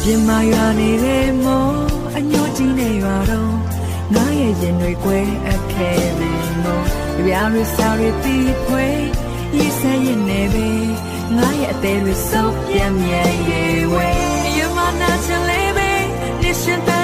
ပြင်မာရွာနေတဲ့မောအညိုကြီးနေရွာတော့ငါရဲ့ရင်တွေကွဲအခဲနေမောပြားရစားရပြီးခွေရေးစဲရင်နေပဲငါရဲ့အသေးတွေစုပ်ပြန်မြဲရေဝဲရမနာချင်လေးပဲနေရှင်